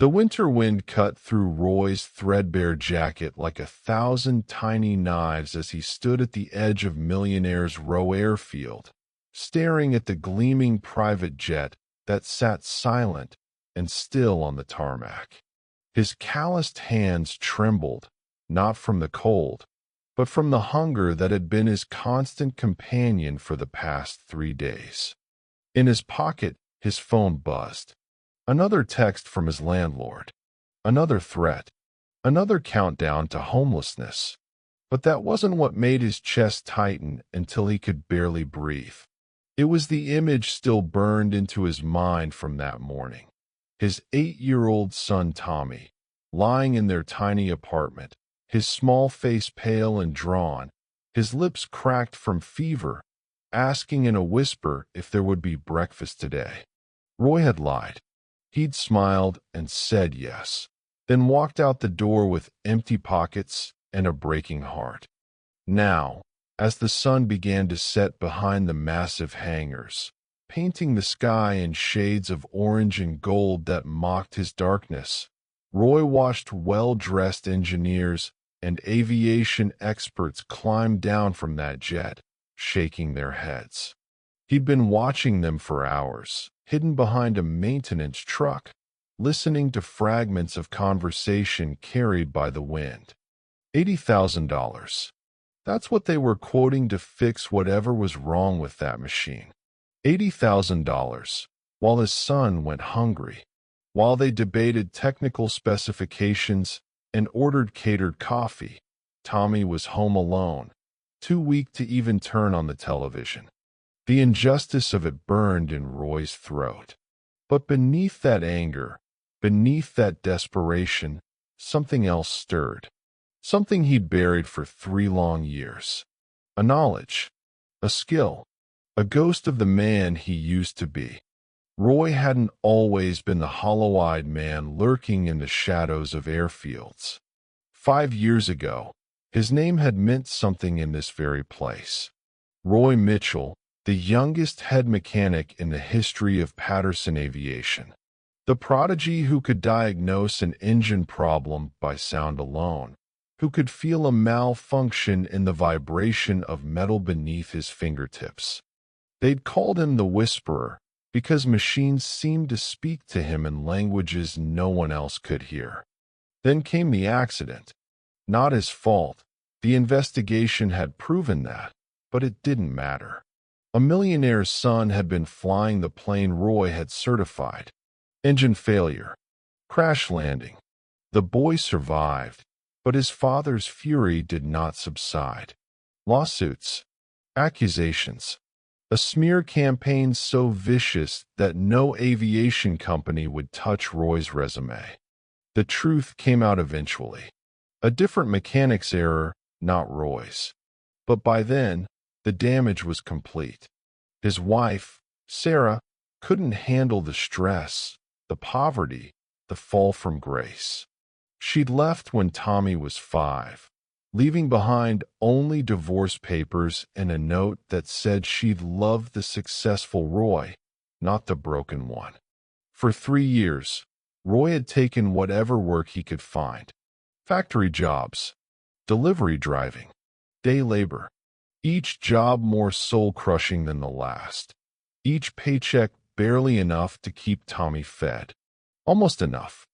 The winter wind cut through Roy's threadbare jacket like 1,000 tiny knives as he stood at the edge of Millionaire's Row airfield, staring at the gleaming private jet that sat silent and still on the tarmac. His calloused hands trembled, not from the cold, but from the hunger that had been his constant companion for the past 3 days. In his pocket, his phone buzzed. Another text from his landlord. Another threat. Another countdown to homelessness. But that wasn't what made his chest tighten until he could barely breathe. It was the image still burned into his mind from that morning. His 8-year-old son Tommy, lying in their tiny apartment, his small face pale and drawn, his lips cracked from fever, asking in a whisper if there would be breakfast today. Roy had lied. He'd smiled and said yes, then walked out the door with empty pockets and a breaking heart. Now, as the sun began to set behind the massive hangars, painting the sky in shades of orange and gold that mocked his darkness, Roy watched well-dressed engineers and aviation experts climb down from that jet, shaking their heads. He'd been watching them for hours, hidden behind a maintenance truck, listening to fragments of conversation carried by the wind. $80,000. That's what they were quoting to fix whatever was wrong with that machine. $80,000, while his son went hungry, while they debated technical specifications and ordered catered coffee. Tommy was home alone, too weak to even turn on the television. The injustice of it burned in Roy's throat. But beneath that anger, beneath that desperation, something else stirred. Something he'd buried for 3 long years. A knowledge, a skill, a ghost of the man he used to be. Roy hadn't always been the hollow-eyed man lurking in the shadows of airfields. 5 years ago, his name had meant something in this very place. Roy Mitchell, the youngest head mechanic in the history of Patterson Aviation. The prodigy who could diagnose an engine problem by sound alone, who could feel a malfunction in the vibration of metal beneath his fingertips. They'd called him the Whisperer because machines seemed to speak to him in languages no one else could hear. Then came the accident. Not his fault. The investigation had proven that, but it didn't matter. A millionaire's son had been flying the plane Roy had certified. Engine failure. Crash landing. The boy survived, but his father's fury did not subside. Lawsuits. Accusations. A smear campaign so vicious that no aviation company would touch Roy's resume. The truth came out eventually. A different mechanic's error, not Roy's. But by then, the damage was complete. His wife, Sarah, couldn't handle the stress, the poverty, the fall from grace. She'd left when Tommy was 5, leaving behind only divorce papers and a note that said she'd loved the successful Roy, not the broken one. For 3 years, Roy had taken whatever work he could find. Factory jobs, delivery driving, day labor. Each job more soul-crushing than the last. Each paycheck barely enough to keep Tommy fed. Almost enough,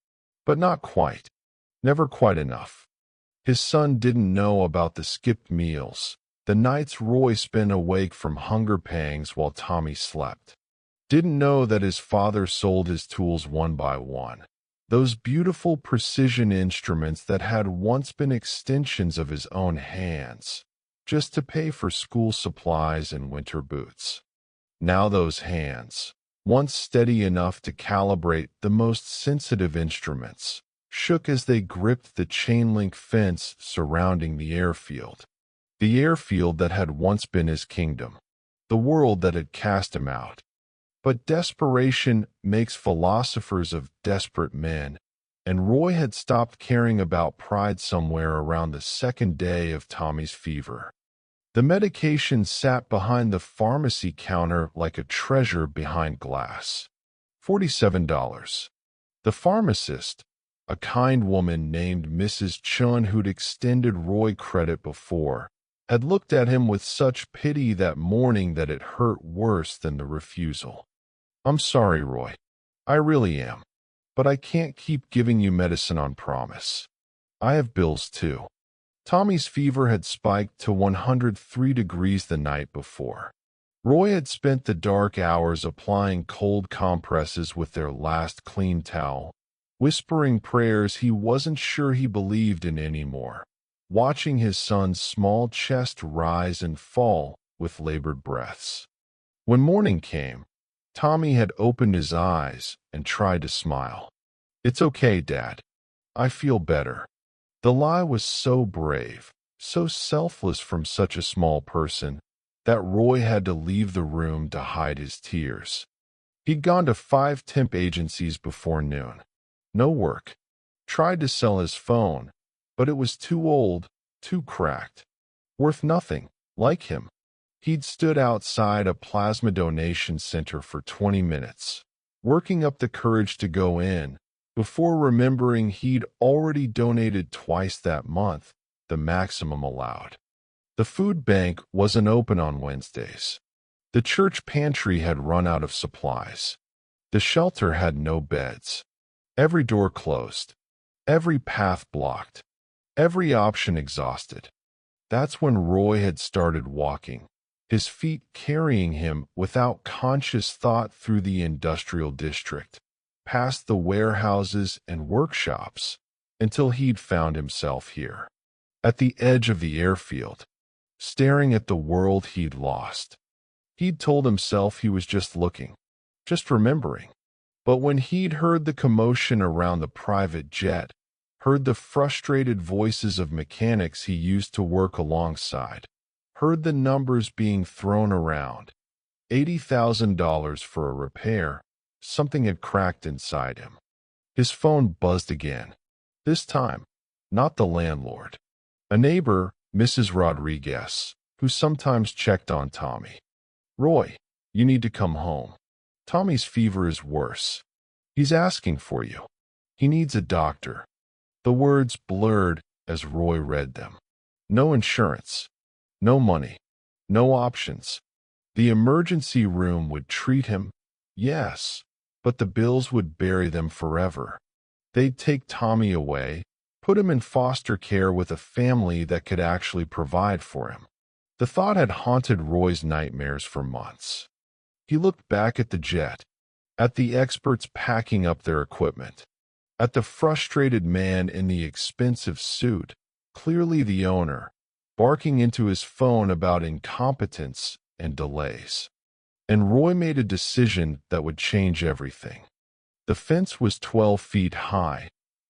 but not quite. Never quite enough. His son didn't know about the skipped meals, the nights Roy spent awake from hunger pangs while Tommy slept. Didn't know that his father sold his tools one by one. Those beautiful precision instruments that had once been extensions of his own hands, just to pay for school supplies and winter boots. Now those hands, once steady enough to calibrate the most sensitive instruments, shook as they gripped the chain-link fence surrounding the airfield. The airfield that had once been his kingdom. The world that had cast him out. But desperation makes philosophers of desperate men, and Roy had stopped caring about pride somewhere around the 2nd day of Tommy's fever. The medication sat behind the pharmacy counter like a treasure behind glass. $47. The pharmacist, a kind woman named Mrs. Chun who'd extended Roy credit before, had looked at him with such pity that morning that it hurt worse than the refusal. "I'm sorry, Roy. I really am. But I can't keep giving you medicine on promise. I have bills too." Tommy's fever had spiked to 103 degrees the night before. Roy had spent the dark hours applying cold compresses with their last clean towel, whispering prayers he wasn't sure he believed in anymore, watching his son's small chest rise and fall with labored breaths. When morning came, Tommy had opened his eyes and tried to smile. "It's okay, Dad. I feel better." The lie was so brave, so selfless from such a small person, that Roy had to leave the room to hide his tears. He'd gone to 5 temp agencies before noon. No work. Tried to sell his phone, but it was too old, too cracked. Worth nothing, like him. He'd stood outside a plasma donation center for 20 minutes, working up the courage to go in, before remembering he'd already donated twice that month, the maximum allowed. The food bank wasn't open on Wednesdays. The church pantry had run out of supplies. The shelter had no beds. Every door closed. Every path blocked. Every option exhausted. That's when Roy had started walking, his feet carrying him without conscious thought through the industrial district, past the warehouses and workshops, until he'd found himself here, at the edge of the airfield, staring at the world he'd lost. He'd told himself he was just looking, just remembering. But when he'd heard the commotion around the private jet, heard the frustrated voices of mechanics he used to work alongside, heard the numbers being thrown around, $80,000 for a repair, something had cracked inside him. His phone buzzed again. This time, not the landlord. A neighbor, Mrs. Rodriguez, who sometimes checked on Tommy. "Roy, you need to come home. Tommy's fever is worse. He's asking for you. He needs a doctor." The words blurred as Roy read them. No insurance. No money. No options. The emergency room would treat him, yes, but the bills would bury them forever. They'd take Tommy away, put him in foster care with a family that could actually provide for him. The thought had haunted Roy's nightmares for months. He looked back at the jet, at the experts packing up their equipment, at the frustrated man in the expensive suit, clearly the owner, barking into his phone about incompetence and delays. And Roy made a decision that would change everything. The fence was 12 feet high,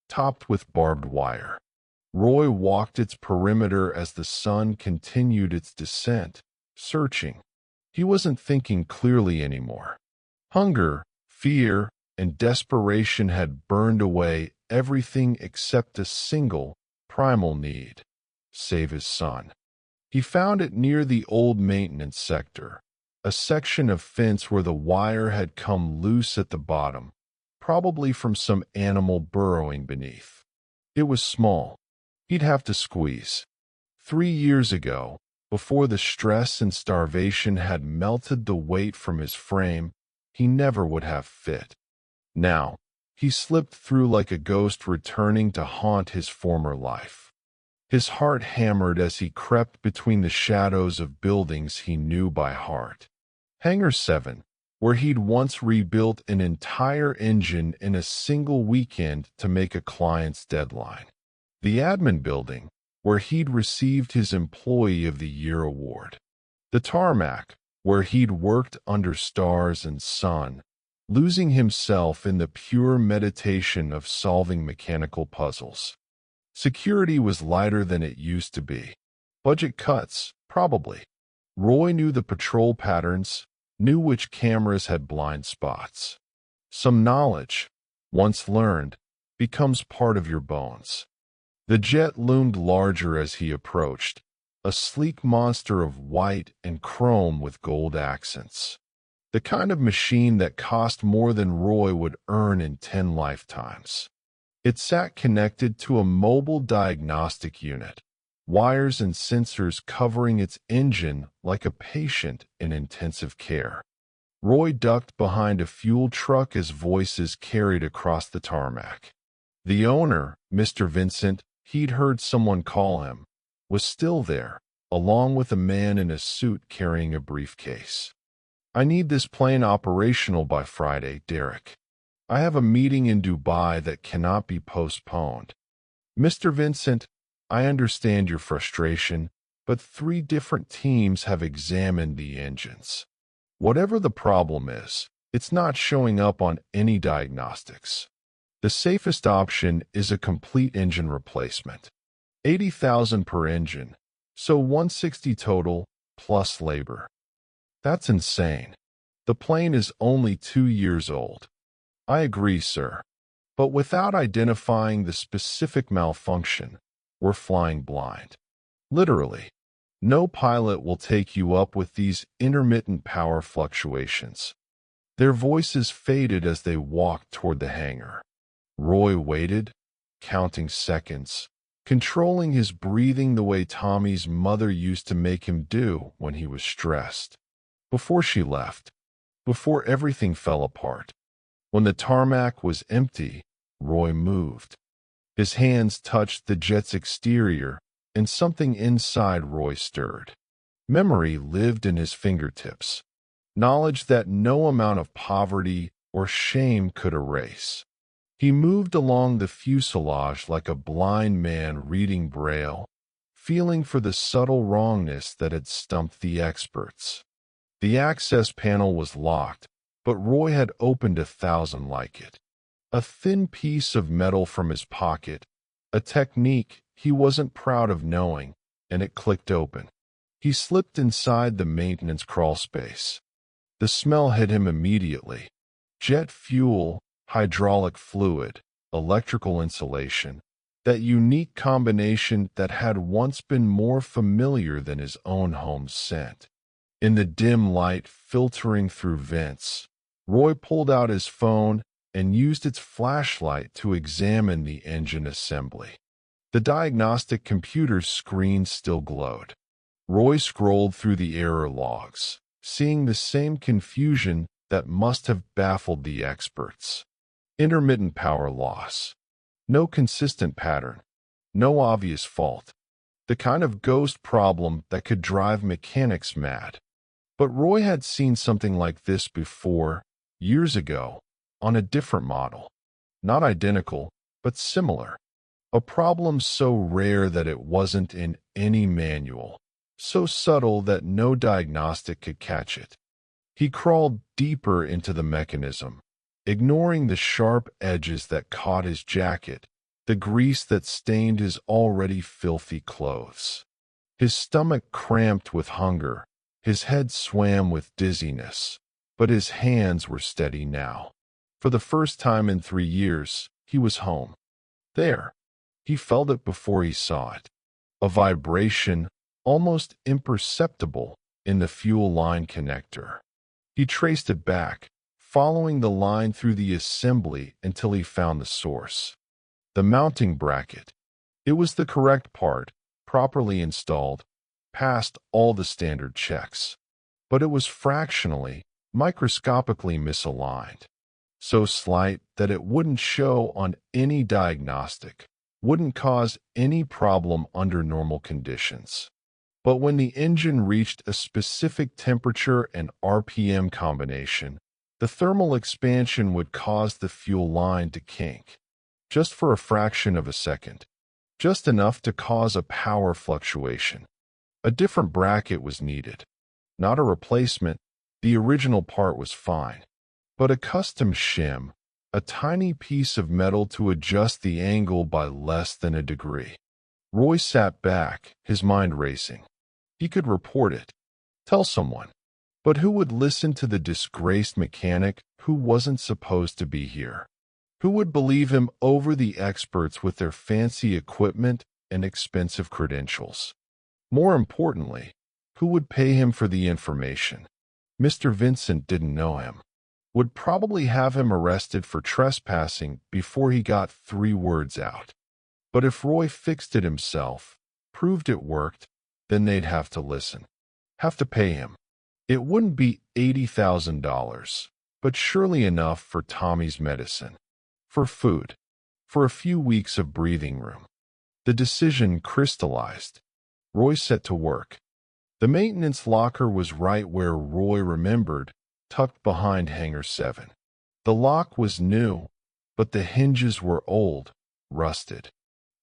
topped with barbed wire. Roy walked its perimeter as the sun continued its descent, searching. He wasn't thinking clearly anymore. Hunger, fear, and desperation had burned away everything except a single, primal need: save his son. He found it near the old maintenance sector, a section of fence where the wire had come loose at the bottom, probably from some animal burrowing beneath. It was small. He'd have to squeeze. 3 years ago, before the stress and starvation had melted the weight from his frame, he never would have fit. Now, he slipped through like a ghost returning to haunt his former life. His heart hammered as he crept between the shadows of buildings he knew by heart. Hangar 7, where he'd once rebuilt an entire engine in a single weekend to make a client's deadline. The admin building, where he'd received his Employee of the Year award. The tarmac, where he'd worked under stars and sun, losing himself in the pure meditation of solving mechanical puzzles. Security was lighter than it used to be. Budget cuts, probably. Roy knew the patrol patterns, knew which cameras had blind spots. Some knowledge, once learned, becomes part of your bones. The jet loomed larger as he approached, a sleek monster of white and chrome with gold accents. the kind of machine that cost more than Roy would earn in 10 lifetimes. It sat connected to a mobile diagnostic unit, wires and sensors covering its engine like a patient in intensive care. Roy ducked behind a fuel truck as voices carried across the tarmac. The owner, Mr. Vincent, he'd heard someone call him, was still there, along with a man in a suit carrying a briefcase. "I need this plane operational by Friday, Derek. I have a meeting in Dubai that cannot be postponed." "Mr. Vincent, I understand your frustration, but 3 different teams have examined the engines. Whatever the problem is, it's not showing up on any diagnostics. The safest option is a complete engine replacement. 80,000 per engine, so 160 total, plus labor." "That's insane. The plane is only 2 years old." "I agree, sir. But without identifying the specific malfunction, we're flying blind. Literally. No pilot will take you up with these intermittent power fluctuations." Their voices faded as they walked toward the hangar. Roy waited, counting seconds, controlling his breathing the way Tommy's mother used to make him do when he was stressed. Before she left, before everything fell apart, when the tarmac was empty, Roy moved. His hands touched the jet's exterior, and something inside Roy stirred. Memory lived in his fingertips, knowledge that no amount of poverty or shame could erase. He moved along the fuselage like a blind man reading Braille, feeling for the subtle wrongness that had stumped the experts. The access panel was locked, but Roy had opened 1,000 like it. A thin piece of metal from his pocket, a technique he wasn't proud of knowing, and it clicked open. He slipped inside the maintenance crawl space. The smell hit him immediately. Jet fuel, hydraulic fluid, electrical insulation, that unique combination that had once been more familiar than his own home's scent. In the dim light filtering through vents, Roy pulled out his phone and used its flashlight to examine the engine assembly. The diagnostic computer's screen still glowed. Roy scrolled through the error logs, seeing the same confusion that must have baffled the experts. Intermittent power loss. No consistent pattern. No obvious fault. The kind of ghost problem that could drive mechanics mad. But Roy had seen something like this before, years ago, on a different model. Not identical, but similar. A problem so rare that it wasn't in any manual, so subtle that no diagnostic could catch it. He crawled deeper into the mechanism, ignoring the sharp edges that caught his jacket, the grease that stained his already filthy clothes. His stomach cramped with hunger, his head swam with dizziness, but his hands were steady now. For the first time in 3 years, he was home. There. He felt it before he saw it. A vibration, almost imperceptible, in the fuel line connector. He traced it back, following the line through the assembly until he found the source. The mounting bracket. It was the correct part, properly installed, passed all the standard checks. But it was fractionally, microscopically misaligned. So slight that it wouldn't show on any diagnostic, wouldn't cause any problem under normal conditions. But when the engine reached a specific temperature and RPM combination, the thermal expansion would cause the fuel line to kink, just for a fraction of a second, just enough to cause a power fluctuation. A different bracket was needed. Not a replacement, the original part was fine, but a custom shim, a tiny piece of metal to adjust the angle by less than a degree. Roy sat back, his mind racing. He could report it, tell someone. But who would listen to the disgraced mechanic who wasn't supposed to be here? Who would believe him over the experts with their fancy equipment and expensive credentials? More importantly, who would pay him for the information? Mr. Vincent didn't know him. Would probably have him arrested for trespassing before he got 3 words out. But if Roy fixed it himself, proved it worked, then they'd have to listen. Have to pay him. It wouldn't be $80,000, but surely enough for Tommy's medicine, for food, for a few weeks of breathing room. The decision crystallized. Roy set to work. The maintenance locker was right where Roy remembered, tucked behind Hangar 7. The lock was new, but the hinges were old, rusted.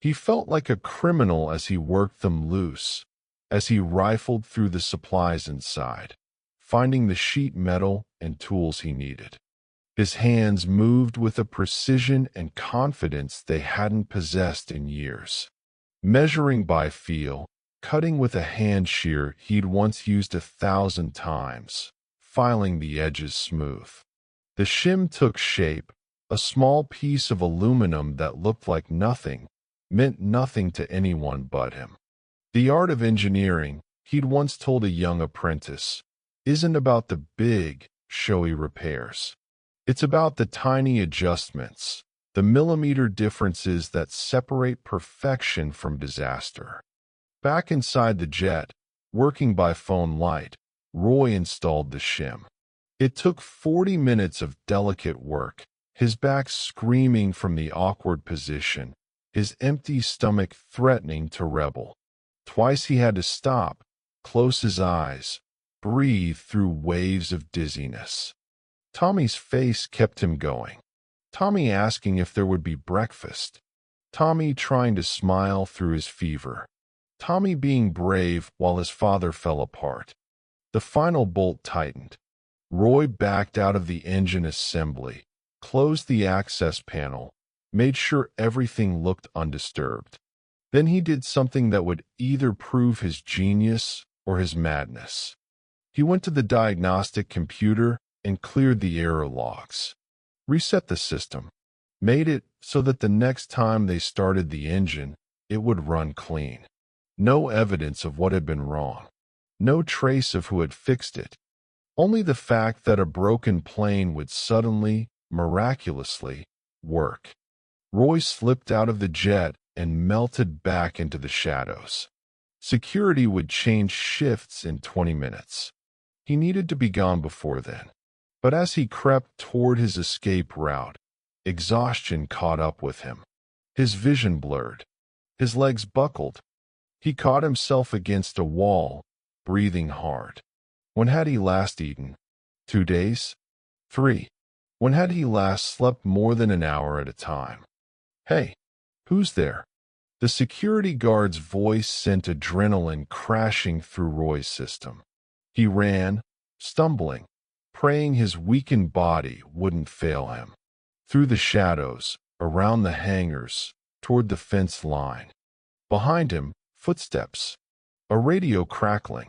He felt like a criminal as he worked them loose, as he rifled through the supplies inside, finding the sheet metal and tools he needed. His hands moved with a precision and confidence they hadn't possessed in years. Measuring by feel, cutting with a hand shear he'd once used 1,000 times, filing the edges smooth. The shim took shape, a small piece of aluminum that looked like nothing, meant nothing to anyone but him. The art of engineering, he'd once told a young apprentice, isn't about the big, showy repairs. It's about the tiny adjustments, the millimeter differences that separate perfection from disaster. Back inside the jet, working by phone light, Roy installed the shim. It took 40 minutes of delicate work, his back screaming from the awkward position, his empty stomach threatening to rebel. Twice he had to stop, close his eyes, breathe through waves of dizziness. Tommy's face kept him going. Tommy asking if there would be breakfast. Tommy trying to smile through his fever. Tommy being brave while his father fell apart. The final bolt tightened. Roy backed out of the engine assembly, closed the access panel, made sure everything looked undisturbed. Then he did something that would either prove his genius or his madness. He went to the diagnostic computer and cleared the error logs. Reset the system. Made it so that the next time they started the engine, it would run clean. No evidence of what had been wrong. No trace of who had fixed it. Only the fact that a broken plane would suddenly, miraculously, work. Roy slipped out of the jet and melted back into the shadows. Security would change shifts in 20 minutes. He needed to be gone before then. But as he crept toward his escape route, exhaustion caught up with him. His vision blurred. His legs buckled. He caught himself against a wall, breathing hard. When had he last eaten? 2 days? 3. When had he last slept more than an hour at a time? Hey, who's there? The security guard's voice sent adrenaline crashing through Roy's system. He ran, stumbling, praying his weakened body wouldn't fail him. Through the shadows, around the hangars, toward the fence line. Behind him, footsteps. A radio crackling.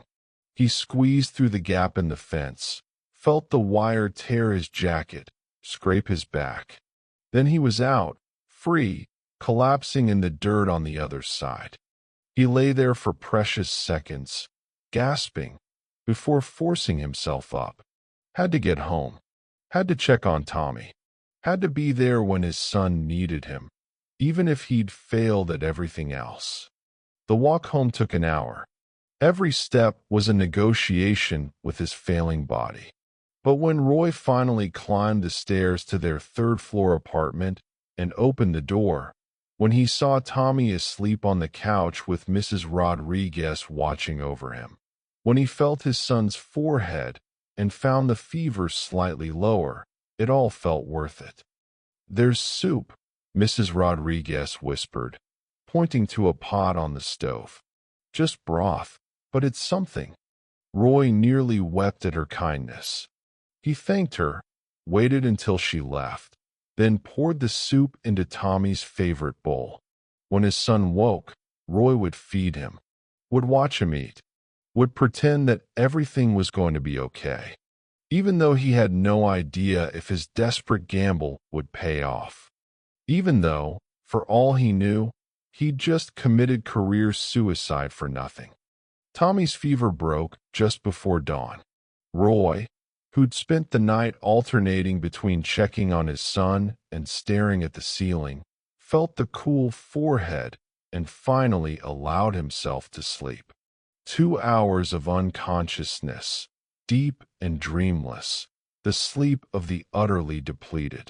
He squeezed through the gap in the fence, felt the wire tear his jacket, scrape his back. Then he was out, free, collapsing in the dirt on the other side. He lay there for precious seconds, gasping, before forcing himself up. Had to get home. Had to check on Tommy. Had to be there when his son needed him, even if he'd failed at everything else. The walk home took an hour. Every step was a negotiation with his failing body. But when Roy finally climbed the stairs to their third-floor apartment and opened the door, when he saw Tommy asleep on the couch with Mrs. Rodriguez watching over him, when he felt his son's forehead and found the fever slightly lower, it all felt worth it. "There's soup," Mrs. Rodriguez whispered, pointing to a pot on the stove. "Just broth, but it's something." Roy nearly wept at her kindness. He thanked her, waited until she left, then poured the soup into Tommy's favorite bowl. When his son woke, Roy would feed him, would watch him eat, would pretend that everything was going to be okay, even though he had no idea if his desperate gamble would pay off. Even though, for all he knew, he'd just committed career suicide for nothing. Tommy's fever broke just before dawn. Roy, who'd spent the night alternating between checking on his son and staring at the ceiling, felt the cool forehead and finally allowed himself to sleep. 2 hours of unconsciousness, deep and dreamless, the sleep of the utterly depleted.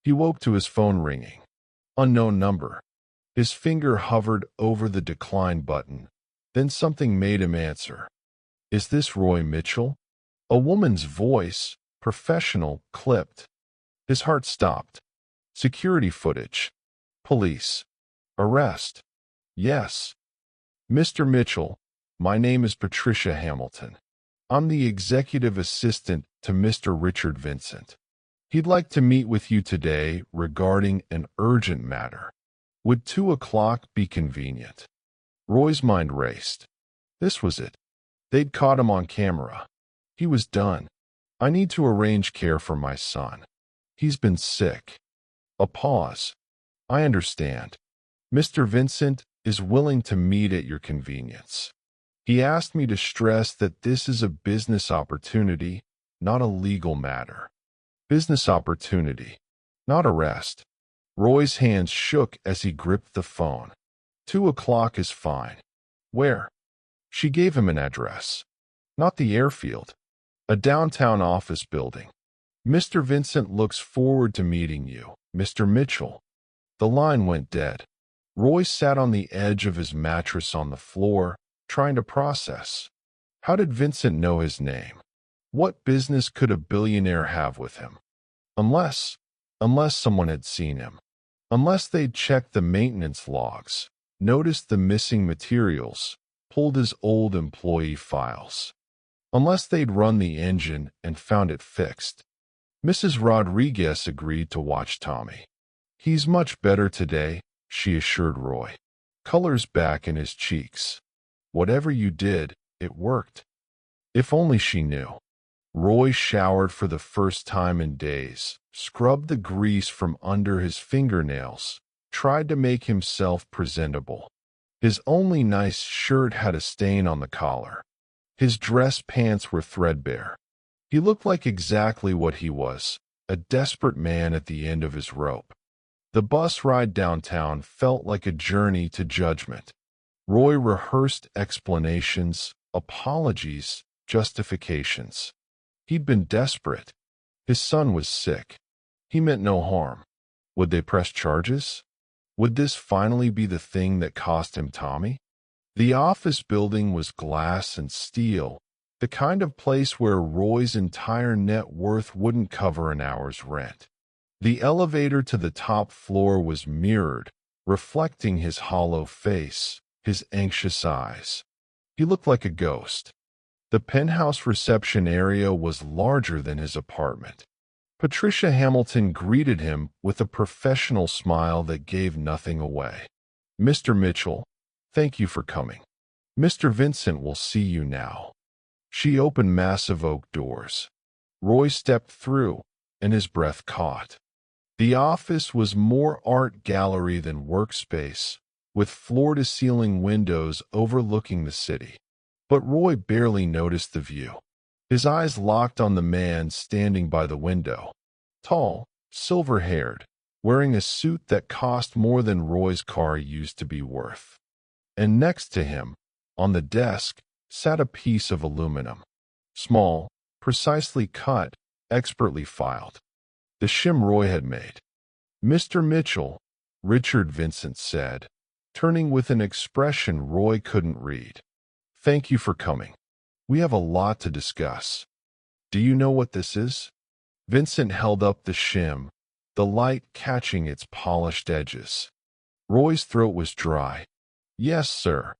He woke to his phone ringing. Unknown number. His finger hovered over the decline button. Then something made him answer. Is this Roy Mitchell? A woman's voice, professional, clipped. His heart stopped. Security footage. Police. Arrest. Yes. Mr. Mitchell, my name is Patricia Hamilton. I'm the executive assistant to Mr. Richard Vincent. He'd like to meet with you today regarding an urgent matter. Would 2 o'clock be convenient? Roy's mind raced. This was it. They'd caught him on camera. He was done. I need to arrange care for my son. He's been sick. A pause. I understand. Mr. Vincent is willing to meet at your convenience. He asked me to stress that this is a business opportunity, not a legal matter. Business opportunity, not arrest. Roy's hands shook as he gripped the phone. 2 o'clock is fine. Where? She gave him an address. Not the airfield. A downtown office building. Mr. Vincent looks forward to meeting you, Mr. Mitchell. The line went dead. Roy sat on the edge of his mattress on the floor, trying to process. How did Vincent know his name? What business could a billionaire have with him? Unless someone had seen him. Unless they'd checked the maintenance logs, noticed the missing materials, pulled his old employee files. Unless they'd run the engine and found it fixed. Mrs. Rodriguez agreed to watch Tommy. He's much better today, she assured Roy. Colors back in his cheeks. Whatever you did, it worked. If only she knew. Roy showered for the first time in days, scrubbed the grease from under his fingernails, tried to make himself presentable. His only nice shirt had a stain on the collar. His dress pants were threadbare. He looked like exactly what he was, a desperate man at the end of his rope. The bus ride downtown felt like a journey to judgment. Roy rehearsed explanations, apologies, justifications. He'd been desperate. His son was sick. He meant no harm. Would they press charges? Would this finally be the thing that cost him Tommy? The office building was glass and steel, the kind of place where Roy's entire net worth wouldn't cover an hour's rent. The elevator to the top floor was mirrored, reflecting his hollow face, his anxious eyes. He looked like a ghost. The penthouse reception area was larger than his apartment. Patricia Hamilton greeted him with a professional smile that gave nothing away. Mr. Mitchell, thank you for coming. Mr. Vincent will see you now. She opened massive oak doors. Roy stepped through, and his breath caught. The office was more art gallery than workspace, with floor-to-ceiling windows overlooking the city. But Roy barely noticed the view. His eyes locked on the man standing by the window. Tall, silver-haired, wearing a suit that cost more than Roy's car used to be worth. And next to him, on the desk, sat a piece of aluminum. Small, precisely cut, expertly filed. The shim Roy had made. Mr. Mitchell, Richard Vincent said, turning with an expression Roy couldn't read. Thank you for coming. We have a lot to discuss. Do you know what this is? Vincent held up the shim, the light catching its polished edges. Roy's throat was dry. Yes, sir.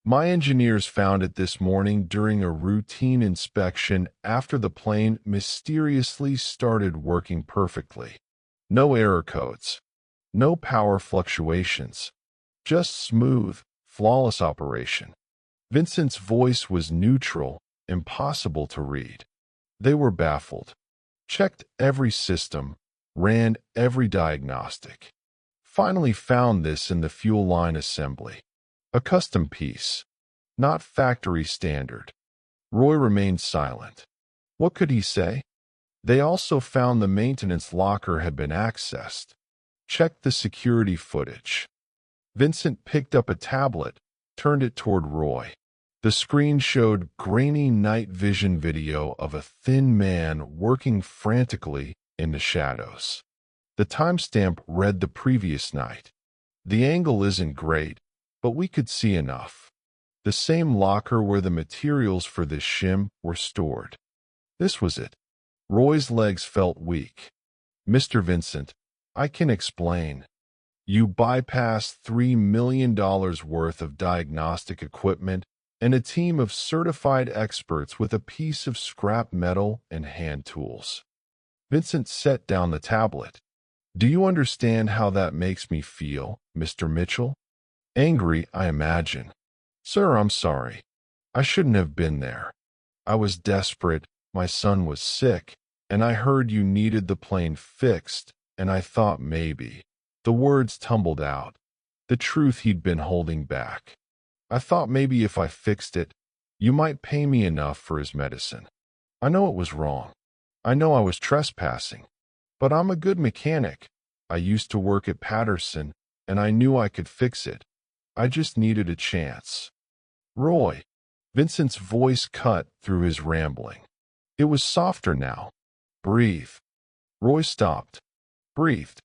My engineers found it this morning during a routine inspection after the plane mysteriously started working perfectly. No error codes. No power fluctuations. Just smooth, flawless operation. Vincent's voice was neutral, impossible to read. They were baffled. Checked every system, ran every diagnostic. Finally found this in the fuel line assembly. A custom piece, not factory standard. Roy remained silent. What could he say? They also found the maintenance locker had been accessed. Check the security footage. Vincent picked up a tablet, turned it toward Roy. The screen showed grainy night vision video of a thin man working frantically in the shadows. The timestamp read the previous night. The angle isn't great, but we could see enough. The same locker where the materials for this shim were stored. This was it. Roy's legs felt weak. Mr. Vincent, I can explain. You bypassed $3 million worth of diagnostic equipment and a team of certified experts with a piece of scrap metal and hand tools. Vincent set down the tablet. Do you understand how that makes me feel, Mr. Mitchell? Angry, I imagine. Sir, I'm sorry. I shouldn't have been there. I was desperate, my son was sick, and I heard you needed the plane fixed, and I thought maybe. The words tumbled out, the truth he'd been holding back. I thought maybe if I fixed it, you might pay me enough for his medicine. I know it was wrong. I know I was trespassing. But I'm a good mechanic. I used to work at Patterson, and I knew I could fix it. I just needed a chance. Roy. Vincent's voice cut through his rambling. It was softer now. Breathe. Roy stopped. Breathed.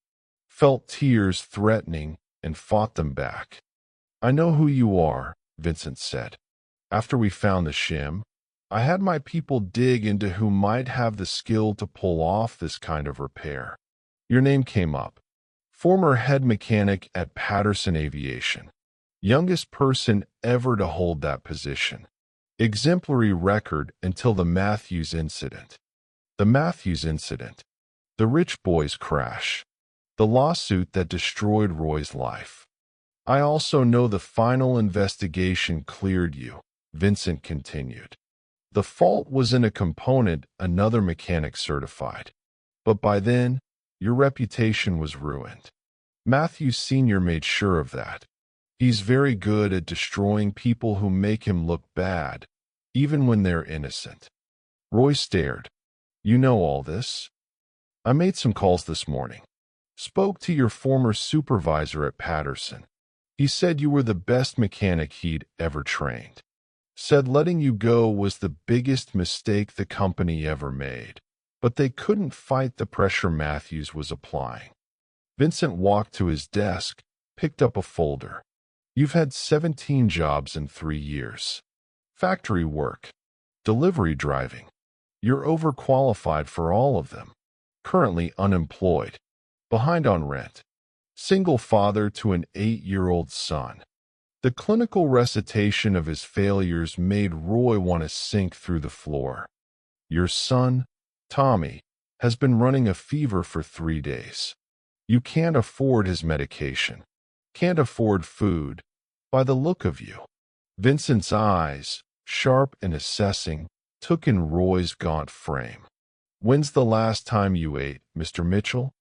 Felt tears threatening and fought them back. I know who you are, Vincent said. After we found the shim, I had my people dig into who might have the skill to pull off this kind of repair. Your name came up. Former head mechanic at Patterson Aviation. Youngest person ever to hold that position. Exemplary record until the Matthews incident. The Matthews incident. The Rich Boys crash. The lawsuit that destroyed Roy's life. I also know the final investigation cleared you, Vincent continued. The fault was in a component another mechanic certified. But by then, your reputation was ruined. Matthews Sr. made sure of that. He's very good at destroying people who make him look bad, even when they're innocent. Roy stared. You know all this? I made some calls this morning. Spoke to your former supervisor at Patterson. He said you were the best mechanic he'd ever trained. Said letting you go was the biggest mistake the company ever made. But they couldn't fight the pressure Matthews was applying. Vincent walked to his desk, picked up a folder. You've had 17 jobs in 3 years. Factory work. Delivery driving. You're overqualified for all of them. Currently unemployed. Behind on rent. Single father to an 8-year-old son. The clinical recitation of his failures made Roy want to sink through the floor. Your son, Tommy, has been running a fever for 3 days. You can't afford his medication. Can't afford food. By the look of you. Vincent's eyes, sharp and assessing, took in Roy's gaunt frame. When's the last time you ate, Mr. Mitchell?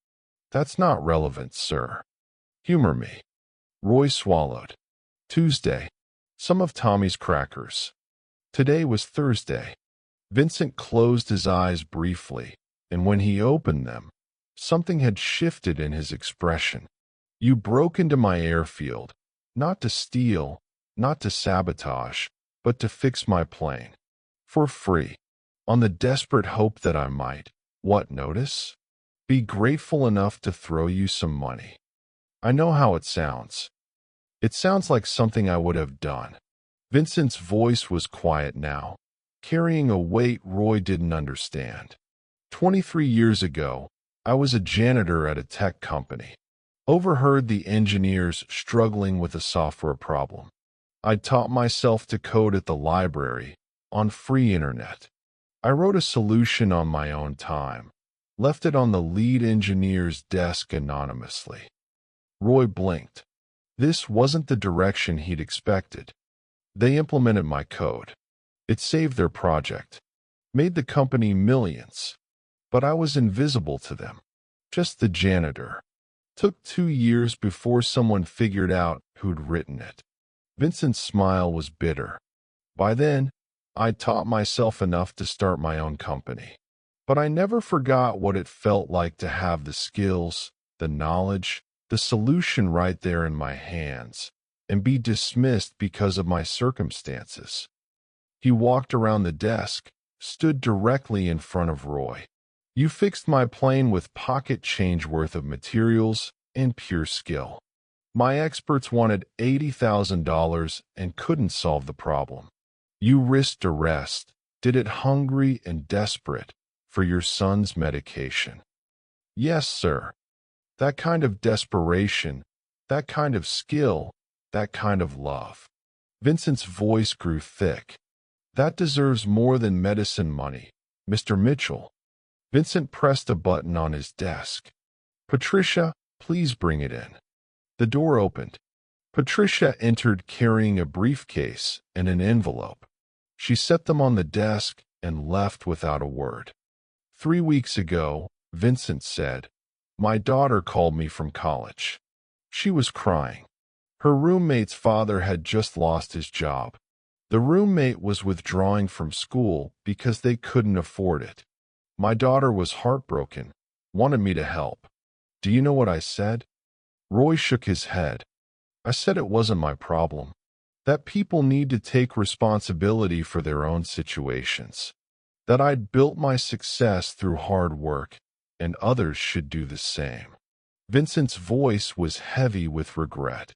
That's not relevant, sir. Humor me. Roy swallowed. Tuesday. Some of Tommy's crackers. Today was Thursday. Vincent closed his eyes briefly, and when he opened them, something had shifted in his expression. You broke into my airfield, not to steal, not to sabotage, but to fix my plane. For free. On the desperate hope that I might, what notice? Be grateful enough to throw you some money. I know how it sounds. It sounds like something I would have done. Vincent's voice was quiet now, carrying a weight Roy didn't understand. 23 years ago, I was a janitor at a tech company. Overheard the engineers struggling with a software problem. I taught myself to code at the library, on free internet. I wrote a solution on my own time, left it on the lead engineer's desk anonymously. Roy blinked. This wasn't the direction he'd expected. They implemented my code. It saved their project, made the company millions. But I was invisible to them, just the janitor. Took 2 years before someone figured out who'd written it. Vincent's smile was bitter. By then, I taught myself enough to start my own company. But I never forgot what it felt like to have the skills, the knowledge, the solution right there in my hands, and be dismissed because of my circumstances. He walked around the desk, stood directly in front of Roy. You fixed my plane with pocket change worth of materials and pure skill. My experts wanted $80,000 and couldn't solve the problem. You risked arrest, did it hungry and desperate for your son's medication. Yes, sir. That kind of desperation, that kind of skill, that kind of love. Vincent's voice grew thick. That deserves more than medicine money, Mr. Mitchell. Vincent pressed a button on his desk. Patricia, please bring it in. The door opened. Patricia entered carrying a briefcase and an envelope. She set them on the desk and left without a word. 3 weeks ago, Vincent said, my daughter called me from college. She was crying. Her roommate's father had just lost his job. The roommate was withdrawing from school because they couldn't afford it. My daughter was heartbroken, wanted me to help. Do you know what I said? Roy shook his head. I said it wasn't my problem. That people need to take responsibility for their own situations. That I'd built my success through hard work, and others should do the same. Vincent's voice was heavy with regret.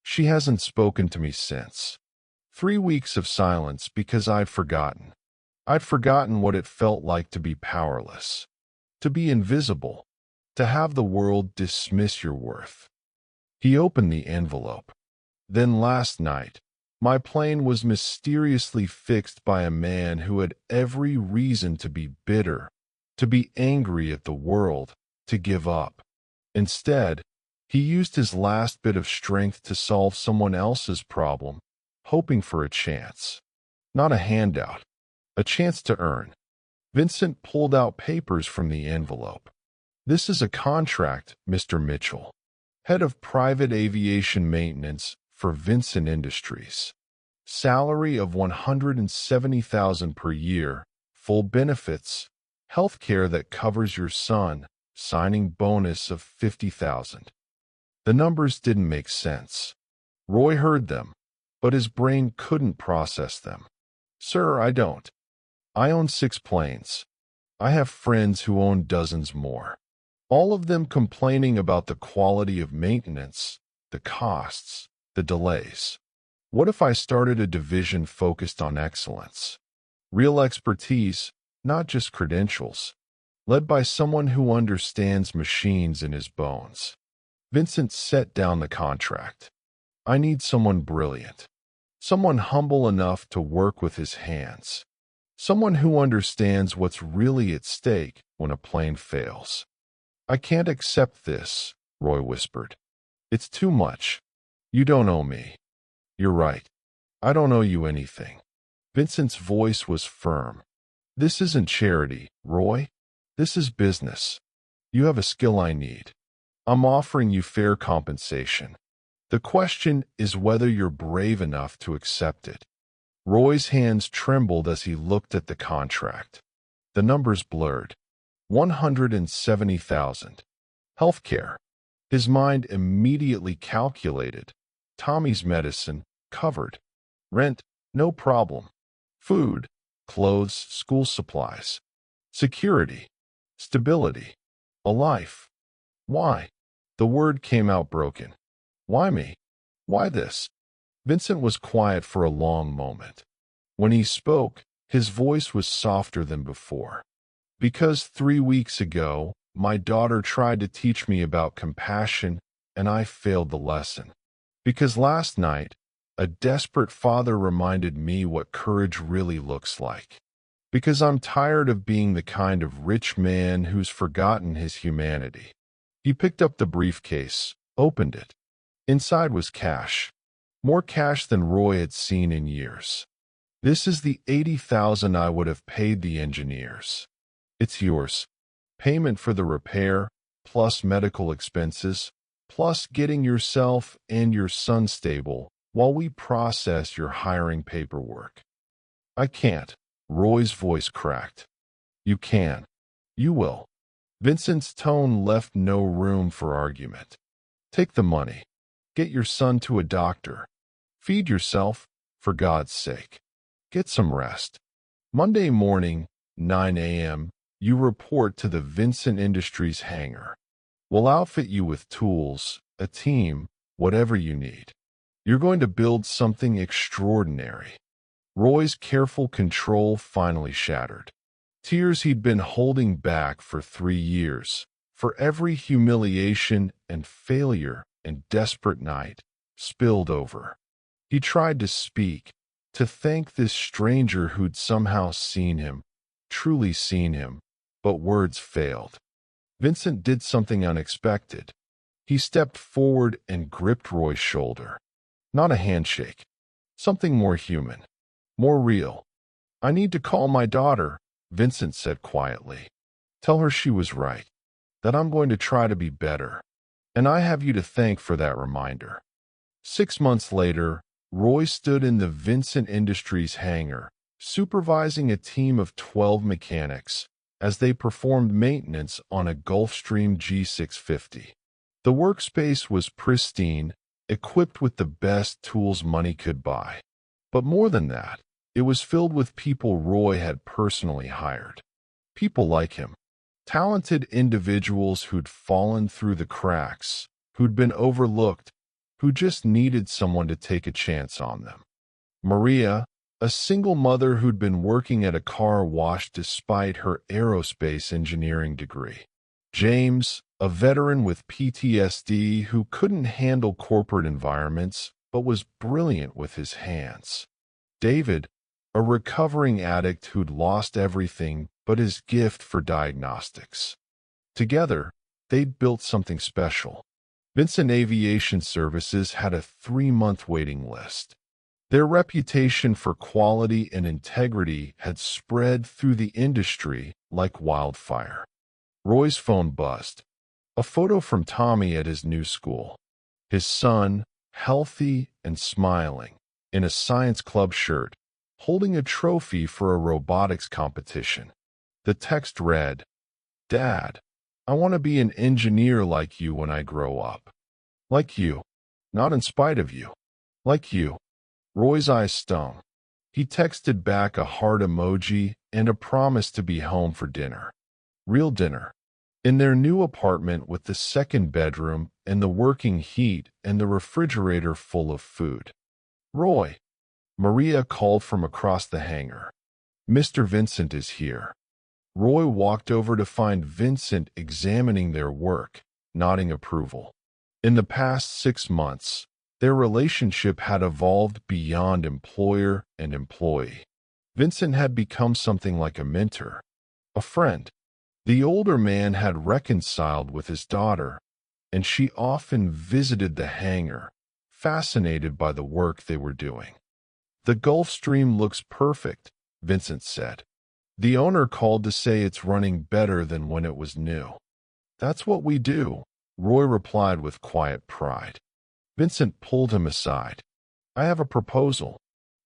She hasn't spoken to me since. 3 weeks of silence because I'd forgotten. I'd forgotten what it felt like to be powerless, to be invisible, to have the world dismiss your worth. He opened the envelope. Then last night, my plane was mysteriously fixed by a man who had every reason to be bitter, to be angry at the world, to give up. Instead, he used his last bit of strength to solve someone else's problem, hoping for a chance. Not a handout, a chance to earn. Vincent pulled out papers from the envelope. This is a contract, Mr. Mitchell, head of private aviation maintenance for Vincent Industries. Salary of $170,000 per year, full benefits, health care that covers your son, signing bonus of $50,000. The numbers didn't make sense. Roy heard them, but his brain couldn't process them. Sir, I don't. I own 6 planes. I have friends who own dozens more. All of them complaining about the quality of maintenance, the costs, the delays. What if I started a division focused on excellence? Real expertise, not just credentials, led by someone who understands machines in his bones. Vincent set down the contract. I need someone brilliant, someone humble enough to work with his hands, someone who understands what's really at stake when a plane fails. I can't accept this, Roy whispered. It's too much. You don't owe me. You're right. I don't owe you anything. Vincent's voice was firm. This isn't charity, Roy. This is business. You have a skill I need. I'm offering you fair compensation. The question is whether you're brave enough to accept it. Roy's hands trembled as he looked at the contract. The numbers blurred. 170,000. Healthcare. His mind immediately calculated. Tommy's medicine, covered. Rent, no problem. Food, clothes, school supplies. Security, stability, a life. Why? The word came out broken. Why me? Why this? Vincent was quiet for a long moment. When he spoke, his voice was softer than before. Because 3 weeks ago, my daughter tried to teach me about compassion, and I failed the lesson. Because last night, a desperate father reminded me what courage really looks like. Because I'm tired of being the kind of rich man who's forgotten his humanity. He picked up the briefcase, opened it. Inside was cash. More cash than Roy had seen in years. This is the $80,000 I would have paid the engineers. It's yours. Payment for the repair, plus medical expenses, plus getting yourself and your son stable while we process your hiring paperwork. I can't. Roy's voice cracked. You can. You will. Vincent's tone left no room for argument. Take the money. Get your son to a doctor. Feed yourself, for God's sake. Get some rest. Monday morning, 9 a.m., you report to the Vincent Industries hangar. We'll outfit you with tools, a team, whatever you need. You're going to build something extraordinary. Roy's careful control finally shattered. Tears he'd been holding back for 3 years, for every humiliation and failure and desperate night, spilled over. He tried to speak, to thank this stranger who'd somehow seen him, truly seen him, but words failed. Vincent did something unexpected. He stepped forward and gripped Roy's shoulder. Not a handshake. Something more human. More real. I need to call my daughter, Vincent said quietly. Tell her she was right. That I'm going to try to be better. And I have you to thank for that reminder. 6 months later, Roy stood in the Vincent Industries hangar, supervising a team of 12 mechanics as they performed maintenance on a Gulfstream G650. The workspace was pristine, equipped with the best tools money could buy. But more than that, it was filled with people Roy had personally hired. People like him. Talented individuals who'd fallen through the cracks, who'd been overlooked, who just needed someone to take a chance on them. Maria, a single mother who'd been working at a car wash despite her aerospace engineering degree. James, a veteran with PTSD who couldn't handle corporate environments but was brilliant with his hands. David, a recovering addict who'd lost everything but his gift for diagnostics. Together, they'd built something special. Vincent Aviation Services had a 3-month waiting list. Their reputation for quality and integrity had spread through the industry like wildfire. Roy's phone buzzed. A photo from Tommy at his new school. His son, healthy and smiling, in a science club shirt, holding a trophy for a robotics competition. The text read, Dad, I want to be an engineer like you when I grow up. Like you. Not in spite of you. Like you. Roy's eyes stung. He texted back a heart emoji and a promise to be home for dinner. Real dinner. In their new apartment with the second bedroom and the working heat and the refrigerator full of food. Roy. Maria called from across the hangar. Mr. Vincent is here. Roy walked over to find Vincent examining their work, nodding approval. In the past 6 months, their relationship had evolved beyond employer and employee. Vincent had become something like a mentor, a friend. The older man had reconciled with his daughter, and she often visited the hangar, fascinated by the work they were doing. The Gulfstream looks perfect, Vincent said. The owner called to say it's running better than when it was new. That's what we do, Roy replied with quiet pride. Vincent pulled him aside. I have a proposal.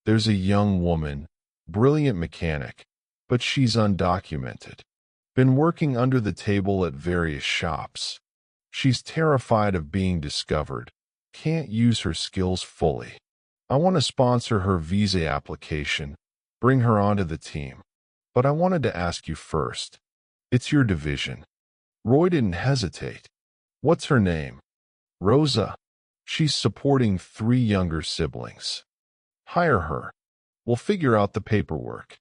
There's a young woman, brilliant mechanic, but she's undocumented. Been working under the table at various shops. She's terrified of being discovered, can't use her skills fully. I want to sponsor her visa application, bring her onto the team. But I wanted to ask you first. It's your division. Roy didn't hesitate. What's her name? Rosa. She's supporting 3 younger siblings. Hire her. We'll figure out the paperwork.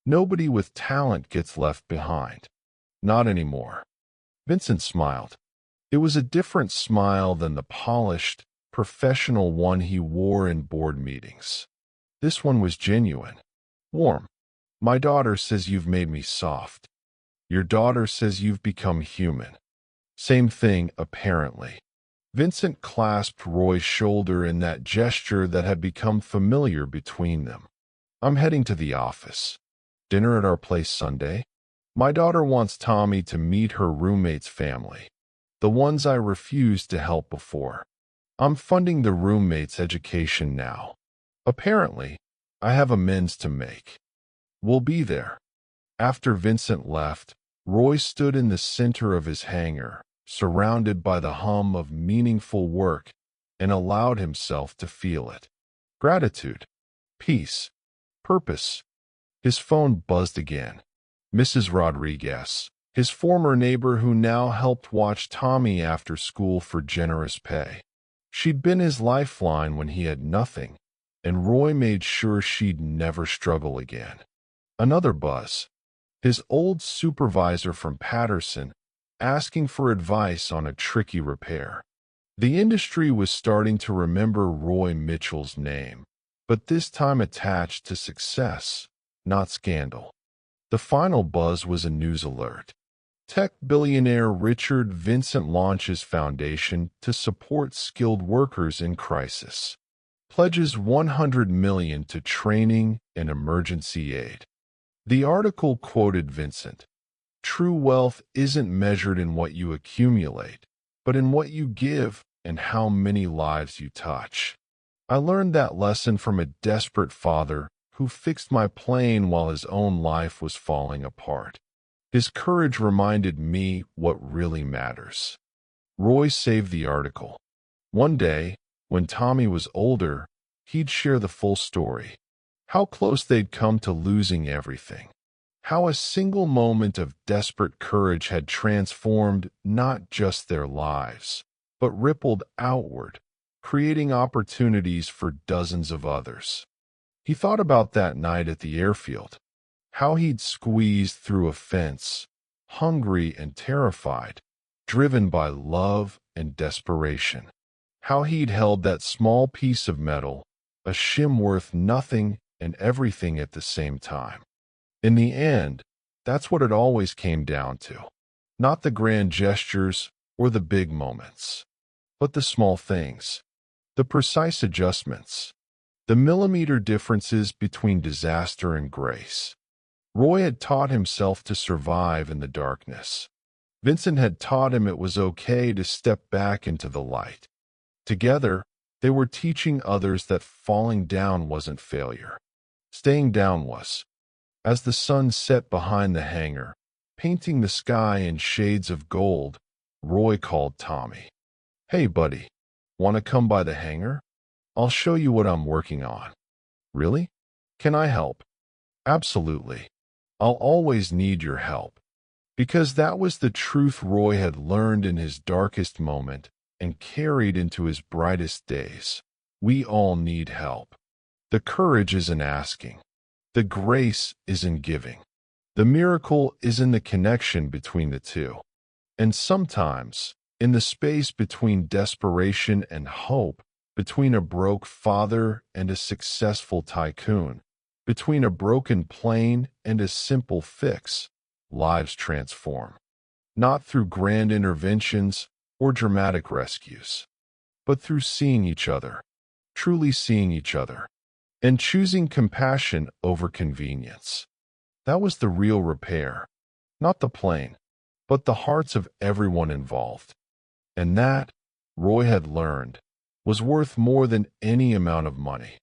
Nobody with talent gets left behind. Not anymore. Vincent smiled. It was a different smile than the polished, professional one he wore in board meetings. This one was genuine. Warm. My daughter says you've made me soft. Your daughter says you've become human. Same thing, apparently. Vincent clasped Roy's shoulder in that gesture that had become familiar between them. I'm heading to the office. Dinner at our place Sunday? My daughter wants Tommy to meet her roommate's family. The ones I refused to help before. I'm funding the roommate's education now. Apparently, I have amends to make. We'll be there." After Vincent left, Roy stood in the center of his hangar, surrounded by the hum of meaningful work, and allowed himself to feel it. Gratitude, peace, purpose. His phone buzzed again. Mrs. Rodriguez, his former neighbor who now helped watch Tommy after school for generous pay. She'd been his lifeline when he had nothing, and Roy made sure she'd never struggle again. Another buzz. His old supervisor from Patterson, asking for advice on a tricky repair. The industry was starting to remember Roy Mitchell's name, but this time attached to success, not scandal. The final buzz was a news alert. Tech billionaire Richard Vincent launches foundation to support skilled workers in crisis. Pledges $100 million to training and emergency aid. The article quoted Vincent. True wealth isn't measured in what you accumulate, but in what you give and how many lives you touch. I learned that lesson from a desperate father who fixed my plane while his own life was falling apart. His courage reminded me what really matters. Roy saved the article. One day, when Tommy was older, he'd share the full story. How close they'd come to losing everything. How a single moment of desperate courage had transformed not just their lives, but rippled outward, creating opportunities for dozens of others. He thought about that night at the airfield, how he'd squeezed through a fence, hungry and terrified, driven by love and desperation. How he'd held that small piece of metal, a shim worth nothing and everything at the same time. In the end, that's what it always came down to. Not the grand gestures or the big moments, but the small things, the precise adjustments, the millimeter differences between disaster and grace. Roy had taught himself to survive in the darkness. Vincent had taught him it was okay to step back into the light. Together, they were teaching others that falling down wasn't failure. Staying down was. As the sun set behind the hangar, painting the sky in shades of gold, Roy called Tommy. "Hey, buddy, want to come by the hangar? I'll show you what I'm working on." "Really? Can I help?" "Absolutely. I'll always need your help." Because that was the truth Roy had learned in his darkest moment and carried into his brightest days. We all need help. The courage is in asking. The grace is in giving. The miracle is in the connection between the two. And sometimes, in the space between desperation and hope, between a broke father and a successful tycoon, between a broken plane and a simple fix, lives transform. Not through grand interventions or dramatic rescues, but through seeing each other, truly seeing each other, and choosing compassion over convenience. That was the real repair, not the plane, but the hearts of everyone involved. And that, Roy had learned, was worth more than any amount of money.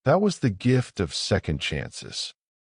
That was the gift of second chances.